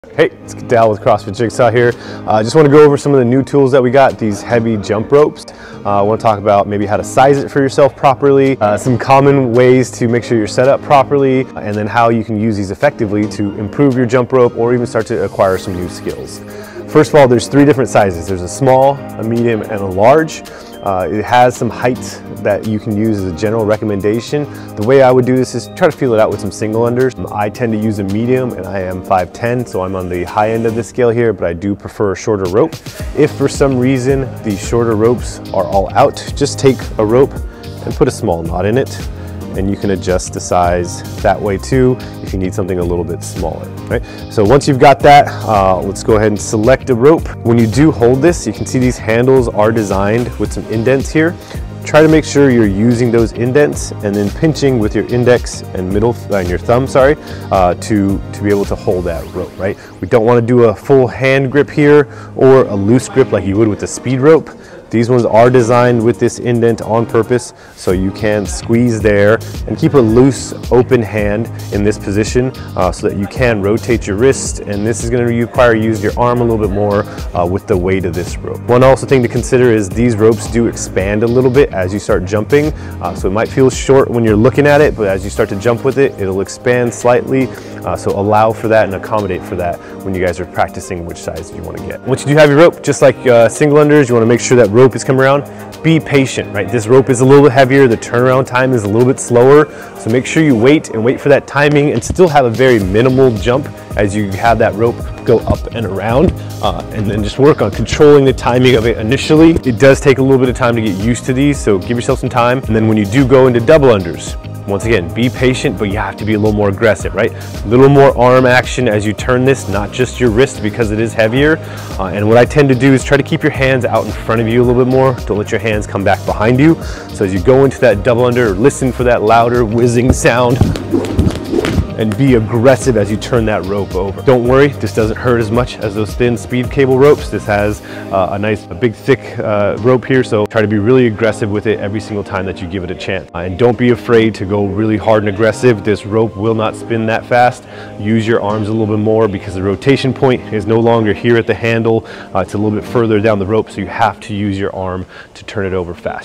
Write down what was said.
Hey, it's Dal with CrossFit Jigsaw here. I just want to go over some of the new tools that we got, these heavy jump ropes. I want to talk about maybe how to size it for yourself properly, some common ways to make sure you're set up properly, and then how you can use these effectively to improve your jump rope or even start to acquire some new skills. First of all, there's three different sizes. There's a small, a medium, and a large. It has some height that you can use as a general recommendation. The way I would do this is try to feel it out with some single unders. I tend to use a medium and I am 5'10", so I'm on the high end of the scale here, but I do prefer a shorter rope. If for some reason these shorter ropes are all out, just take a rope and put a small knot in it, and you can adjust the size that way too if you need something a little bit smaller, right? So once you've got that, let's go ahead and select a rope. When you do hold this, you can see these handles are designed with some indents here. Try to make sure you're using those indents and then pinching with your index and middle and your thumb, to be able to hold that rope, right? We don't want to do a full hand grip here or a loose grip like you would with a speed rope. These ones are designed with this indent on purpose, so you can squeeze there and keep a loose, open hand in this position so that you can rotate your wrist, and this is going to require you use your arm a little bit more with the weight of this rope. One also thing to consider is these ropes do expand a little bit as you start jumping, so it might feel short when you're looking at it, but as you start to jump with it, it'll expand slightly, so allow for that and accommodate for that when you guys are practicing which size you want to get. Once you do have your rope, just like single unders, you want to make sure that rope is coming around. Be patient, right? This rope is a little bit heavier, the turnaround time is a little bit slower, so make sure you wait for that timing and still have a very minimal jump as you have that rope go up and around, and then just work on controlling the timing of it initially. It does take a little bit of time to get used to these, so give yourself some time, and then when you do go into double unders, once again, be patient, but you have to be a little more aggressive, right? A little more arm action as you turn this, not just your wrist because it is heavier. And what I tend to do is try to keep your hands out in front of you a little bit more. Don't let your hands come back behind you. So as you go into that double under, listen for that louder whizzing sound and be aggressive as you turn that rope over. Don't worry, this doesn't hurt as much as those thin speed cable ropes. This has a big thick rope here, so try to be really aggressive with it every single time that you give it a chance. And don't be afraid to go really hard and aggressive. This rope will not spin that fast. Use your arms a little bit more because the rotation point is no longer here at the handle. It's a little bit further down the rope, so you have to use your arm to turn it over fast.